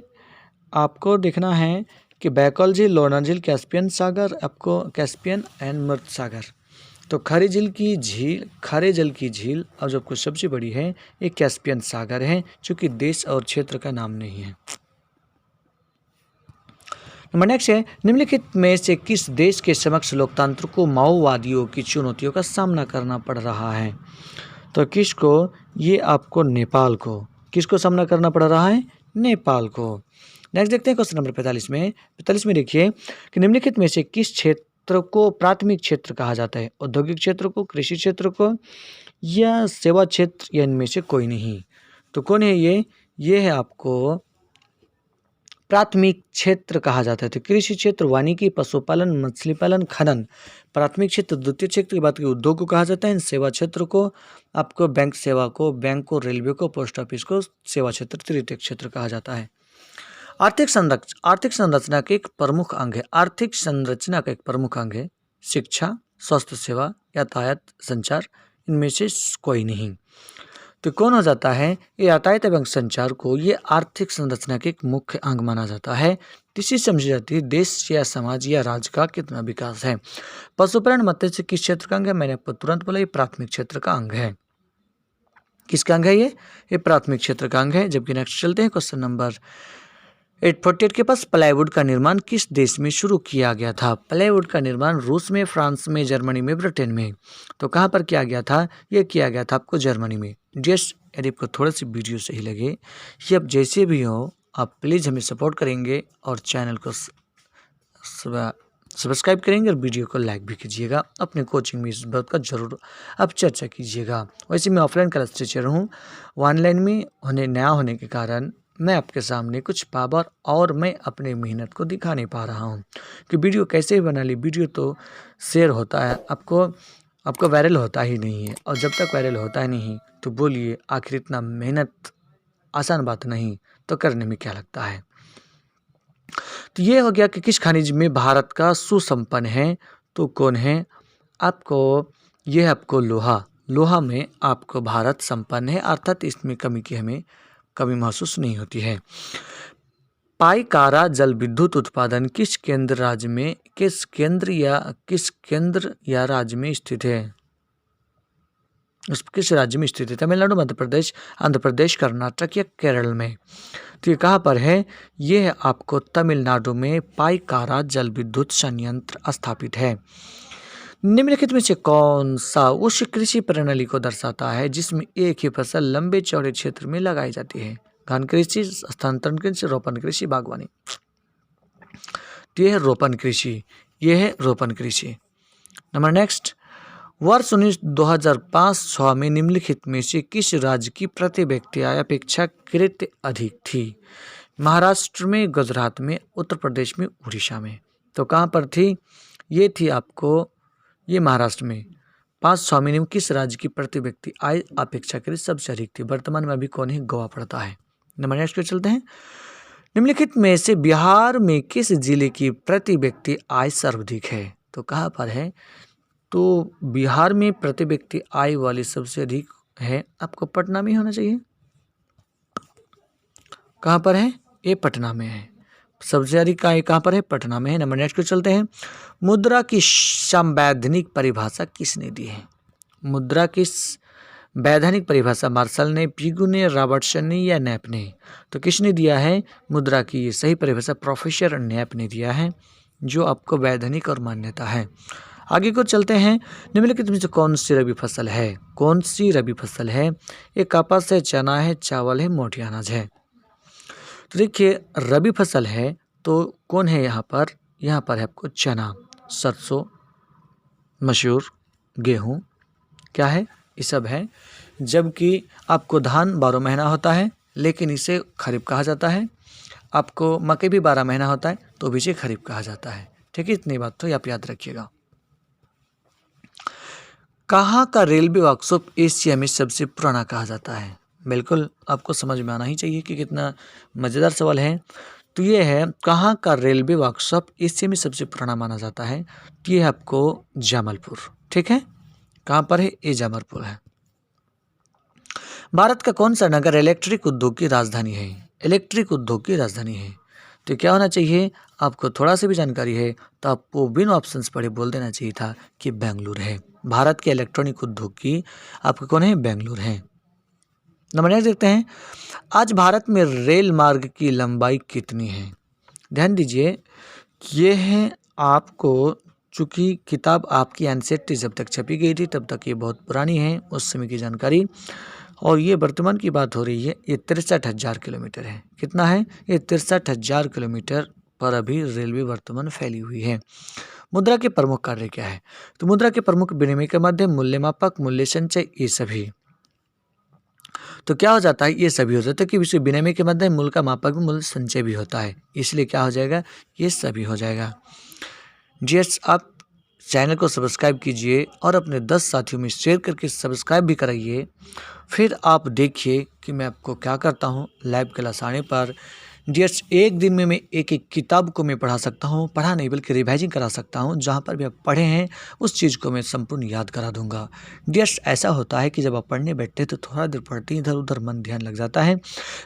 आपको देखना है कि बैकल झील, लोनार झील, कैस्पियन सागर, आपको कैस्पियन एंड मृत सागर। तो खरे जल की झील और जो आपको सबसे बड़ी है ये कैस्पियन सागर है, चूँकि देश और क्षेत्र का नाम नहीं है। नंबर नेक्स्ट है, निम्नलिखित में से किस देश के समक्ष लोकतंत्र को माओवादियों की चुनौतियों का सामना करना पड़ रहा है? तो किसको? ये आपको नेपाल को। किसको सामना करना पड़ रहा है? नेपाल को। नेक्स्ट देखते हैं क्वेश्चन नंबर 45 में। 45 में देखिए कि निम्नलिखित में से किस क्षेत्र को प्राथमिक क्षेत्र कहा जाता है? औद्योगिक क्षेत्र को, कृषि क्षेत्र को या सेवा क्षेत्र या इनमें से कोई नहीं। तो कौन है ये है आपको प्राथमिक क्षेत्र कहा जाता है। तो कृषि क्षेत्र, वानिकी, पशुपालन, मछली पालन, खनन। प्राथमिक क्षेत्र। द्वितीय क्षेत्र की बात की उद्योग को कहा जाता है। सेवा क्षेत्र को आपको बैंक सेवा को, बैंक को, रेलवे को, पोस्ट ऑफिस को सेवा क्षेत्र, तृतीय क्षेत्र कहा जाता है। आर्थिक संरचना के एक प्रमुख अंग है। आर्थिक संरचना का एक प्रमुख अंग है शिक्षा, स्वास्थ्य सेवा, यातायात, संचार, इनमें से कोई नहीं। तो कौन हो जाता है? ये यातायात एवं संचार को ये आर्थिक संरचना के एक मुख्य अंग माना जाता है। इसी समझी जाती है देश या समाज या राज्य का कितना विकास है। पशुपालन मत्स्य किस क्षेत्र का अंग है? मैंने आपको तुरंत बोला ये प्राथमिक क्षेत्र का अंग है। किसका अंग है ये प्राथमिक क्षेत्र का अंग है। जबकि नेक्स्ट चलते हैं क्वेश्चन नंबर 848 के पास। प्लाईवुड का निर्माण किस देश में शुरू किया गया था? प्लाईवुड का निर्माण रूस में, फ्रांस में, जर्मनी में, ब्रिटेन में। तो कहाँ पर किया गया था? ये किया गया था आपको जर्मनी में। जस्ट यदि आपको थोड़ा सी वीडियो सही लगे, ये अब जैसे भी हो आप प्लीज़ हमें सपोर्ट करेंगे और चैनल को सब्सक्राइब करेंगे और वीडियो को लाइक भी कीजिएगा। अपने कोचिंग में इस बात का जरूर आप चर्चा कीजिएगा। वैसे मैं ऑफलाइन क्लास टीचर हूँ, ऑनलाइन में नया होने के कारण मैं आपके सामने कुछ पावर और मैं अपने मेहनत को दिखा नहीं पा रहा हूँ कि वीडियो कैसे बना ली। वीडियो तो शेयर होता है, आपको वायरल होता ही नहीं है, और जब तक वायरल होता ही नहीं तो बोलिए आखिर इतना मेहनत आसान बात नहीं तो करने में क्या लगता है। तो ये हो गया कि किस खनिज में भारत का सुसंपन्न है, तो कौन है आपको, ये है आपको लोहा में आपको भारत संपन्न है, अर्थात इसमें कमी की हमें कमी महसूस नहीं होती है। पाइकारा जल विद्युत उत्पादन किस केंद्र या राज्य में स्थित है? किस राज्य में स्थित है? तमिलनाडु, मध्य प्रदेश, आंध्र प्रदेश, कर्नाटक या केरल में? तो ये कहाँ पर है? ये है आपको तमिलनाडु में पाइकारा जल विद्युत संयंत्र स्थापित है। निम्नलिखित में से कौन सा उस कृषि प्रणाली को दर्शाता है जिसमें एक ही फसल लंबे चौड़े क्षेत्र में लगाई जाती है? घन कृषि, स्थानांतरण कृषि, रोपण कृषि, बागवानी। तो यह है रोपण कृषि, यह है रोपण कृषि। नंबर नेक्स्ट, वर्ष 2005-6 में निम्नलिखित में से किस राज्य की प्रति व्यक्ति आय अपेक्षाकृत अधिक थी? महाराष्ट्र में, गुजरात में, उत्तर प्रदेश में, उड़ीसा में। तो कहाँ पर थी? ये थी आपको ये महाराष्ट्र में। 5-6 में किस राज्य की प्रति व्यक्ति आय अपेक्षाकृत सबसे अधिक थी? वर्तमान में अभी कौन है? गोवा पड़ता है। नंबर नेक्स्ट पे चलते हैं। निम्नलिखित में से बिहार में किस जिले की प्रति व्यक्ति आय सर्वाधिक है? तो कहाँ पर है? तो बिहार में प्रति व्यक्ति आय वाली सबसे अधिक है आपको पटना में होना चाहिए। कहाँ पर है? ये पटना में है। सबसे अधिक आय कहाँ पर है? पटना में है। नंबर नेक्स्ट पे चलते हैं। मुद्रा की संवैधानिक परिभाषा किसने दी है? मुद्रा की वैधानिक परिभाषा मार्शल ने, पिगू ने, रॉबर्टसन ने या नैप ने? तो किसने दिया है मुद्रा की ये सही परिभाषा? प्रोफेसर नैप ने दिया है, जो आपको वैधानिक और मान्यता है। आगे को चलते हैं। निम्नलिखित में से कौन सी रबी फसल है? कौन सी रबी फसल है? ये कपास है, चना है, चावल है, मोटे अनाज है। तो देखिए रबी फसल है तो कौन है यहाँ पर? यहाँ पर है आपको चना, सरसों, मसूर, गेहूँ, क्या है? ये सब है। जबकि आपको धान 12 महीना होता है लेकिन इसे खरीफ कहा जाता है। आपको मकई भी 12 महीना होता है तो भी इसे खरीफ कहा जाता है। ठीक है, इतनी बात तो आप याद रखिएगा। कहाँ का रेलवे वर्कशॉप एशिया में सबसे पुराना कहा जाता है? बिल्कुल आपको समझ में आना ही चाहिए कि कितना मज़ेदार सवाल है। तो ये है कहाँ का रेलवे वर्कशॉप एशिया में सबसे पुराना माना जाता है? तो ये है आपको जमालपुर। ठीक है, कहाँ पर है? ये जमालपुर है। भारत का कौन सा नगर इलेक्ट्रिक उद्योग की राजधानी है? इलेक्ट्रिक उद्योग की राजधानी है। तो क्या होना चाहिए? आपको थोड़ा सा भी जानकारी है तो आपको बिना ऑप्शंस पढ़े बोल देना चाहिए था कि बेंगलुरु है। भारत के इलेक्ट्रॉनिक उद्योग की आपको कौन है? बेंगलुरु है। नंबर नेक्स्ट देखते हैं। आज भारत में रेल मार्ग की लंबाई कितनी है? ध्यान दीजिए, ये है आपको, चूँकि किताब आपकी एनसीईआरटी जब तक छपी गई थी तब तक ये बहुत पुरानी है, उस समय की जानकारी, और ये वर्तमान की बात हो रही है। ये 63,000 किलोमीटर है। कितना है? ये 63,000 किलोमीटर पर अभी रेलवे वर्तमान फैली हुई है। मुद्रा के प्रमुख कार्य क्या है? तो मुद्रा के प्रमुख विनिमय के माध्यम, मूल्य मापक, मूल्य संचय, ये सभी। तो क्या हो जाता है? ये सभी हो जाता है कि विश्व विनिमय के माध्यम मूल्य का मापक भी, मूल्य संचय भी होता है, इसलिए क्या हो जाएगा? ये सभी हो जाएगा। जीएस आप चैनल को सब्सक्राइब कीजिए और अपने 10 साथियों में शेयर करके सब्सक्राइब भी कराइए। फिर आप देखिए कि मैं आपको क्या करता हूँ लाइव क्लास आने पर। डियर्स एक दिन में मैं एक एक किताब को मैं पढ़ा सकता हूँ, पढ़ा नहीं बल्कि रिवाइजिंग करा सकता हूँ। जहाँ पर भी आप पढ़े हैं उस चीज़ को मैं संपूर्ण याद करा दूंगा। डियर्स ऐसा होता है कि जब आप पढ़ने बैठते हैं तो थोड़ा देर पढ़ते हैं, इधर उधर मन ध्यान लग जाता है,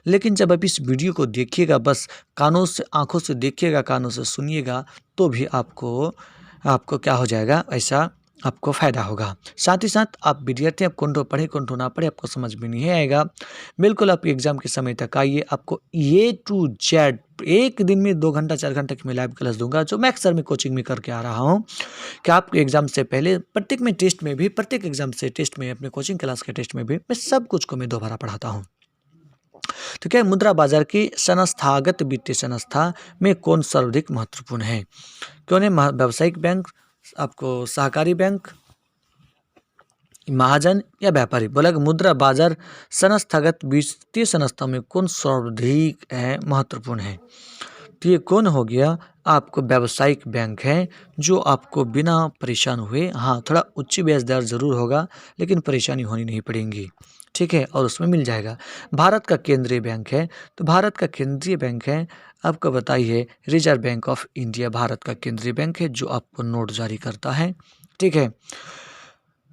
लेकिन जब आप इस वीडियो को देखिएगा, बस कानों से, आँखों से देखिएगा, कानों से सुनिएगा, तो भी आपको क्या हो जाएगा? ऐसा आपको फ़ायदा होगा। साथ ही साथ आप विद्यार्थी, आप कौन तो पढ़े कौन तो ना पढ़े आपको समझ में नहीं आएगा। बिल्कुल आप एग्ज़ाम के समय तक आइए, आपको ए टू जेड एक दिन में 2 घंटा 4 घंटे की मैं लाइव क्लास दूंगा, जो मैं अक्सर में कोचिंग में करके आ रहा हूँ कि आपके एग्ज़ाम से पहले प्रत्येक में टेस्ट में भी, प्रत्येक एग्ज़ाम से टेस्ट में, अपने कोचिंग क्लास के टेस्ट में भी मैं सब कुछ को मैं दोबारा पढ़ाता हूँ। तो क्या मुद्रा बाजार की संस्थागत वित्तीय संस्था में कौन सर्वाधिक महत्वपूर्ण है? कौन है? व्यावसायिक बैंक, आपको सहकारी बैंक, महाजन या व्यापारी? बोला कि मुद्रा बाजार संस्थागत वित्तीय संस्था में कौन सर्वाधिक महत्वपूर्ण है? तो ये कौन हो गया? आपको व्यावसायिक बैंक है, जो आपको बिना परेशान हुए, हाँ थोड़ा उच्च ब्याज दर जरूर होगा लेकिन परेशानी होनी नहीं पड़ेगी, ठीक है, और उसमें मिल जाएगा। भारत का केंद्रीय बैंक है, तो भारत का केंद्रीय बैंक है, आपको बताइए reserve bank of India Bharat का केंद्रीय बैंक है, जो आपको नोट जारी करता है, ठीक है।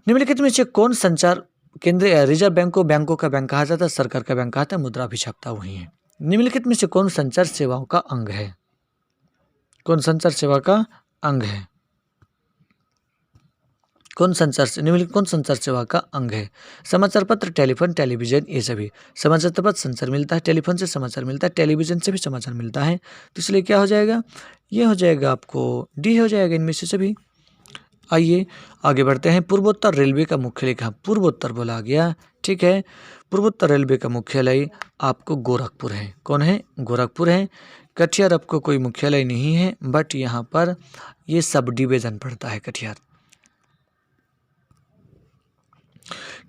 निम्नलिखित में से कौन संचार केंद्रीय रिजर्व बैंक को बैंकों का बैंक कहा जाता है, सरकार का बैंक कहा जाता है, मुद्रा भी छपता वही है। निम्नलिखित में से कौन संचार सेवाओं का अंग है? कौन संचार सेवा का अंग है? कौन निम्नलिखित कौन संचार सेवा का अंग है? समाचार पत्र, टेलीफोन, टेलीविजन, ये सभी। समाचार पत्र संचार मिलता है, टेलीफोन से समाचार मिलता है, टेलीविजन से भी समाचार मिलता है, तो इसलिए क्या हो जाएगा? ये हो जाएगा आपको डी हो जाएगा इनमें से सभी। आइए आगे बढ़ते हैं। पूर्वोत्तर रेलवे का मुख्यालय कहाँ? पूर्वोत्तर बोला गया, ठीक है। पूर्वोत्तर रेलवे का मुख्यालय आपको गोरखपुर है। कौन है? गोरखपुर है। कटिहार आपको कोई मुख्यालय नहीं है, बट यहाँ पर ये सब डिवीजन पड़ता है कटिहार।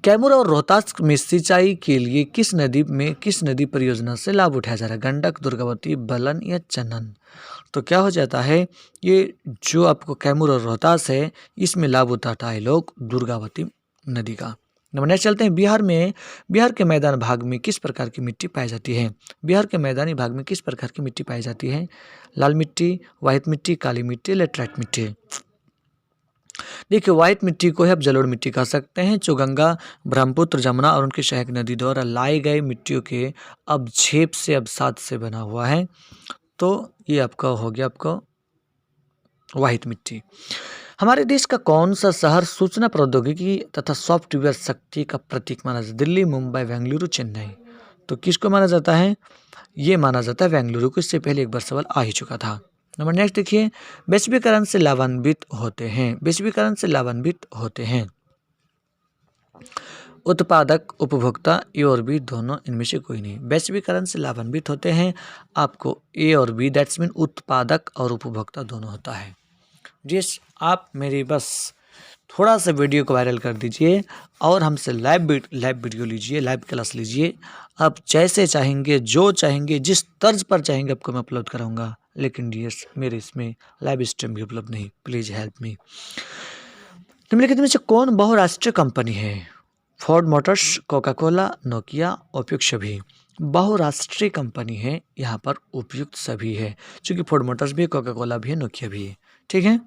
कैमूर और रोहतास में सिंचाई के लिए किस नदी परियोजना से लाभ उठाया जा रहा है? गंडक, दुर्गावती, बलन या चन्नन? तो क्या हो जाता है, ये जो आपको कैमूर और रोहतास है, इसमें लाभ उठाता है लोग दुर्गावती नदी का। नंबर नेक्स्ट चलते हैं। बिहार के मैदान भाग में किस प्रकार की मिट्टी पाई जाती है? बिहार के मैदानी भाग में किस प्रकार की मिट्टी पाई जाती है? लाल मिट्टी, वाइट मिट्टी, काली मिट्टी, लेटराइट मिट्टी? देखिए, व्हाइट मिट्टी को ही आप जलोढ़ मिट्टी कह सकते हैं, जो गंगा, ब्रह्मपुत्र, जमुना और उनकी सहायक नदी द्वारा लाए गए मिट्टियों के अवक्षेप से, अवसाद से बना हुआ है। तो ये आपका हो गया आपका व्हाइट मिट्टी। हमारे देश का कौन सा शहर सूचना प्रौद्योगिकी तथा सॉफ्टवेयर शक्ति का प्रतीक माना जाता है? दिल्ली, मुंबई, बेंगलुरु, चेन्नई? तो किसको माना जाता है? ये माना जाता है बेंगलुरु को। इससे पहले एक बार सवाल आ ही चुका था। नंबर नेक्स्ट देखिए, वैश्वीकरण से लाभान्वित होते हैं। वैश्वीकरण से लाभान्वित होते हैं उत्पादक, उपभोक्ता, ए और बी दोनों, इनमें से कोई नहीं। वैश्वीकरण से लाभान्वित होते हैं आपको ए और बी, दैट्स मीन उत्पादक और उपभोक्ता दोनों होता है। जिस आप मेरी बस थोड़ा सा वीडियो को वायरल कर दीजिए और हमसे लाइव वीडियो लीजिए, लाइव क्लास लीजिए। आप जैसे चाहेंगे, जो चाहेंगे, जिस तर्ज पर चाहेंगे आपको मैं अपलोड कराऊंगा, लेकिन डियर्स मेरे इसमें लाइव स्ट्रीम भी उपलब्ध नहीं। Please help me. निम्नलिखित में से कौन बहुराष्ट्रीय कंपनी है? Ford Motors, Coca Cola, Nokia, उपयुक्त सभी? बहुराष्ट्रीय कंपनी है, यहाँ पर उपयुक्त सभी है, क्योंकि फोर्ड मोटर्स भी है, कोका कोला भी है, नोकिया भी है, ठीक है।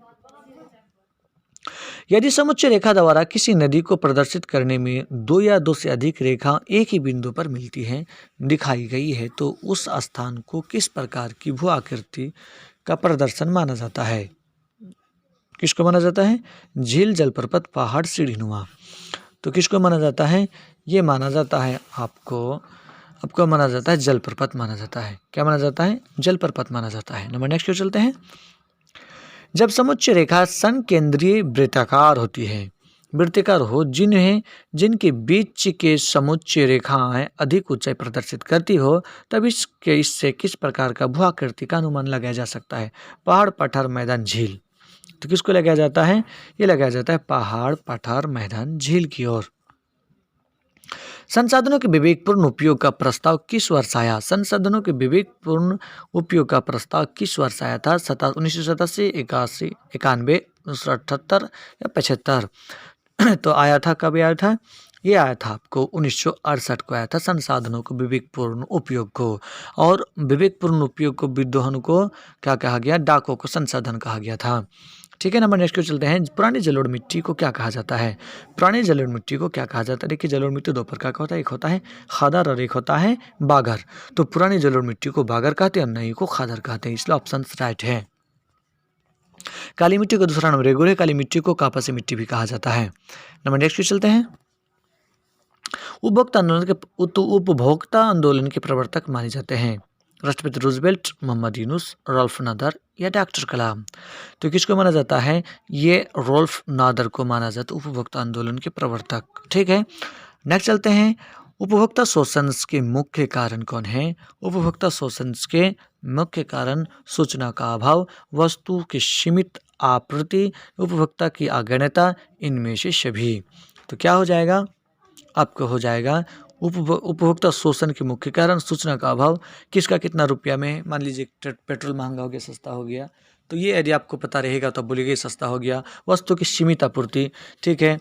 यदि समुच्चय रेखा द्वारा किसी नदी को प्रदर्शित करने में दो या दो से अधिक रेखा एक ही बिंदु पर मिलती है, दिखाई गई है, तो उस स्थान को किस प्रकार की भू आकृति का प्रदर्शन माना जाता है? किसको माना जाता है? झील, जलप्रपात, पहाड़, सीढ़ीनुमा? तो किसको माना जाता है? ये माना जाता है आपको माना जाता है जलप्रपात माना जाता है। क्या माना जाता है? जलप्रपात माना जाता है। नंबर नेक्स्ट चलते हैं। जब समुच्चय रेखा संकेंद्रीय वृत्ताकार होती है, वृत्ताकार हो, जिनके बीच के समुच्चय रेखाएं अधिक ऊंचाई प्रदर्शित करती हो, तब इससे किस प्रकार का भू आकृति का अनुमान लगाया जा सकता है? पहाड़, पठार, मैदान, झील? तो किसको लगाया जाता है? ये लगाया जाता है पहाड़, पठार, मैदान, झील की ओर। संसाधनों के विवेकपूर्ण उपयोग का प्रस्ताव किस वर्ष आया? संसाधनों के विवेकपूर्ण उपयोग का प्रस्ताव किस वर्ष आया था? 1987, 81, 91, 1978 या 75? तो आया था, कब आया था? ये आया था आपको 1968 को आया था, संसाधनों को विवेकपूर्ण उपयोग को। और विवेकपूर्ण उपयोग को विद्वानों को क्या कहा गया? डाकों को संसाधन कहा गया था, ठीक है। नंबर नेक्स्ट को चलते हैं। पुरानी जलोढ़ मिट्टी को क्या कहा जाता है? पुरानी जलोढ़ मिट्टी को क्या कहा जाता है? देखिए, जलोढ़ मिट्टी दो प्रकार का होता है, एक होता है खादर और एक होता है बागर। तो पुरानी जलोढ़ मिट्टी को बागर कहते हैं और नई को खादर कहते हैं, इसलिए ऑप्शन राइट है। काली मिट्टी का दूसरा नाम रेगुर है। काली मिट्टी को कापासी मिट्टी भी कहा जाता है। नंबर नेक्स्ट पे चलते हैं। उपभोक्ता आंदोलन के प्रवर्तक माने जाते हैं राष्ट्रपति रूजवेल्ट, मोहम्मद यूनुस, रॉल्फ नादर या डॉक्टर कलाम। तो किसको माना जाता है? ये रॉल्फ नादर को माना जाता है उपभोक्ता आंदोलन के प्रवर्तक। ठीक है, नेक्स्ट चलते हैं। उपभोक्ता शोषण के मुख्य कारण कौन है? उपभोक्ता शोषण के मुख्य कारण सूचना का अभाव, वस्तु की सीमित आपूर्ति, उपभोक्ता की अज्ञानता, इनमें से सभी। तो क्या हो जाएगा? आपको हो जाएगा उपभोक्ता शोषण के मुख्य कारण सूचना का अभाव। किसका कितना रुपया में, मान लीजिए पेट्रोल महंगा हो गया, सस्ता हो गया, तो ये यदि आपको पता रहेगा तो बोलिएगा सस्ता हो गया। वस्तु की सीमित आपूर्ति, ठीक है,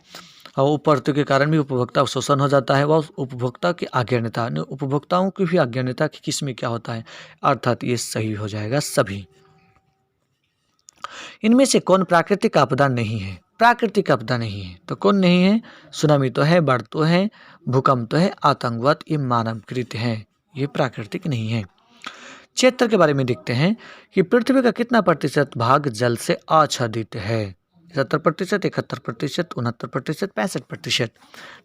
और उपभोक्ता के कारण भी उपभोक्ता शोषण हो जाता है। वह उपभोक्ता की अज्ञानता, उपभोक्ताओं की भी अज्ञानता की किस में क्या होता है, अर्थात ये सही हो जाएगा सभी। इनमें से कौन प्राकृतिक आपदा नहीं है? प्राकृतिक आपदा नहीं है तो कौन नहीं है? सुनामी तो है, बाढ़ तो है, भूकंप तो है, आतंकवाद ये मानवकृत है, ये प्राकृतिक नहीं है। क्षेत्र के बारे में देखते हैं कि पृथ्वी का कितना प्रतिशत भाग जल से आच्छादित है? 70%, 71%, 69%, 65%।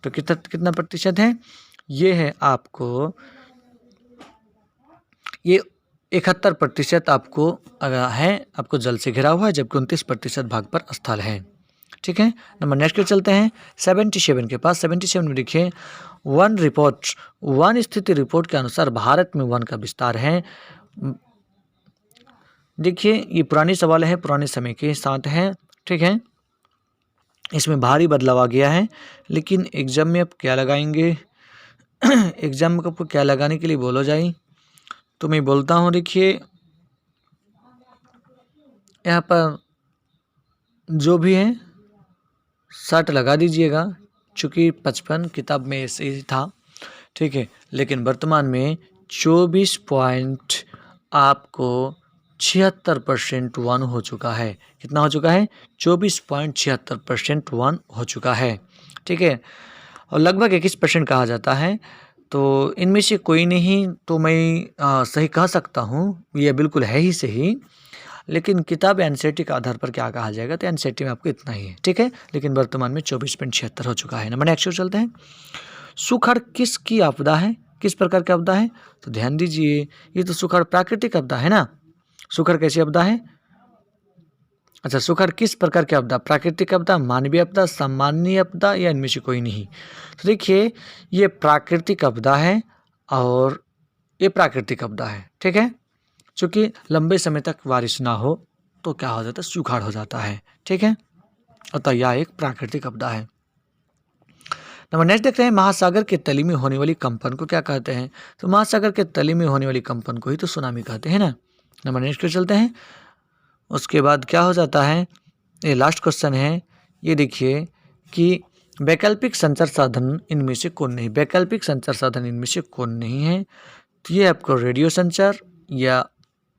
तो कितना प्रतिशत है? ये है आपको, ये 71% आपको है, आपको जल से घिरा हुआ है, जबकि 29% भाग पर स्थल है। ठीक है, नंबर नेक्स्ट पे चलते हैं 77 के पास। 77 में देखिए, वन रिपोर्ट, वन स्थिति रिपोर्ट के अनुसार भारत में वन का विस्तार है। देखिए ये पुरानी सवाल है, पुराने समय के साथ है। ठीक है, इसमें भारी बदलाव आ गया है, लेकिन एग्जाम में आप क्या लगाएंगे? एग्जाम में आपको क्या लगाने के लिए बोलो जाए, तो मैं बोलता हूँ, देखिए यहाँ पर जो भी है 60 लगा दीजिएगा, चूँकि 55 किताब में ऐसे ही था। ठीक है, लेकिन वर्तमान में 24 पॉइंट आपको 76% वन हो चुका है। कितना हो चुका है? 24.76% वन हो चुका है। ठीक है, और लगभग 21% कहा जाता है। तो इनमें से कोई नहीं तो मैं सही कह सकता हूँ, यह बिल्कुल है ही सही, लेकिन किताब एनसीईआरटी के आधार पर क्या कहा जाएगा, तो एनसीईआरटी में आपको इतना ही है। ठीक है, लेकिन वर्तमान में 24.76 हो चुका है। नंबर नेक्स्ट चलते हैं। सुखाड़ किसकी आपदा है? किस प्रकार की आपदा है? तो ध्यान दीजिए, ये तो सुखाड़ प्राकृतिक आपदा है ना। सुखाड़ कैसी आपदा है? अच्छा, सुखाड़ किस प्रकार की आपदा? प्राकृतिक आपदा, मानवीय आपदा, सामान्य आपदा या इनमें से कोई नहीं? तो देखिए ये प्राकृतिक आपदा है और ये प्राकृतिक आपदा है। ठीक है, चूँकि लंबे समय तक बारिश ना हो तो क्या हो जाता है? सुखाड़ हो जाता है। ठीक है, अतः यह एक प्राकृतिक आपदा है। नंबर नेक्स्ट देख रहे हैं, महासागर के तली में होने वाली कंपन को क्या कहते हैं? तो महासागर के तली में होने वाली कंपन को ही तो सुनामी कहते हैं ना। नंबर नेक्स्ट पे चलते हैं। उसके बाद क्या हो जाता है, ये लास्ट क्वेश्चन है, ये देखिए कि वैकल्पिक संचार साधन इनमें से कौन नहीं? वैकल्पिक संचार साधन इनमें से कौन नहीं है? तो ये आपको रेडियो संचार या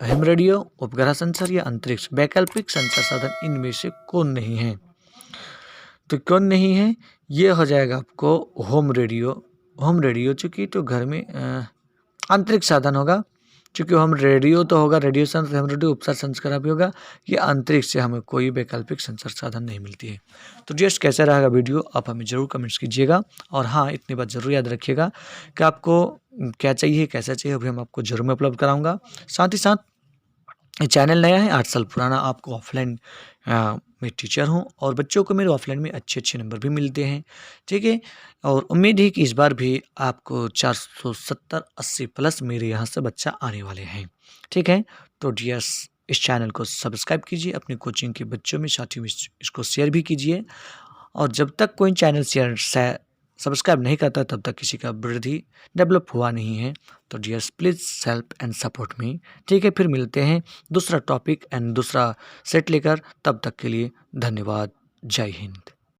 हिम रेडियो, उपग्रह संचार या अंतरिक्ष। वैकल्पिक संचार साधन इनमें से कौन नहीं है? तो कौन नहीं है? ये हो जाएगा आपको होम रेडियो। होम रेडियो चूँकि तो घर में अंतरिक्ष साधन होगा, चूँकि होम रेडियो तो होगा, रेडियो संचार, होम रेडियो उपचार संस्कार भी होगा। ये अंतरिक्ष से हमें कोई वैकल्पिक संचार साधन नहीं मिलती है। तो जस्ट कैसा रहेगा वीडियो आप हमें ज़रूर कमेंट्स कीजिएगा। और हाँ, इतनी बात ज़रूर याद रखिएगा कि आपको क्या चाहिए, कैसा चाहिए, अभी हम आपको जरूर मैं उपलब्ध कराऊँगा। साथ ही साथ ये चैनल नया है, 8 साल पुराना, आपको ऑफलाइन मैं टीचर हूँ और बच्चों को मेरे ऑफलाइन में अच्छे नंबर भी मिलते हैं। ठीक है, और उम्मीद है कि इस बार भी आपको 470-80 प्लस मेरे यहाँ से बच्चा आने वाले हैं। ठीक है, तो डियर्स इस चैनल को सब्सक्राइब कीजिए, अपनी कोचिंग के बच्चों में, साथियों में इसको शेयर भी कीजिए। और जब तक कोई चैनल सब्सक्राइब नहीं करता तब तक किसी का वृद्धि डेवलप हुआ नहीं है। तो dears please help and support me. ठीक है, फिर मिलते हैं दूसरा टॉपिक एंड दूसरा सेट लेकर। तब तक के लिए धन्यवाद। जय हिंद।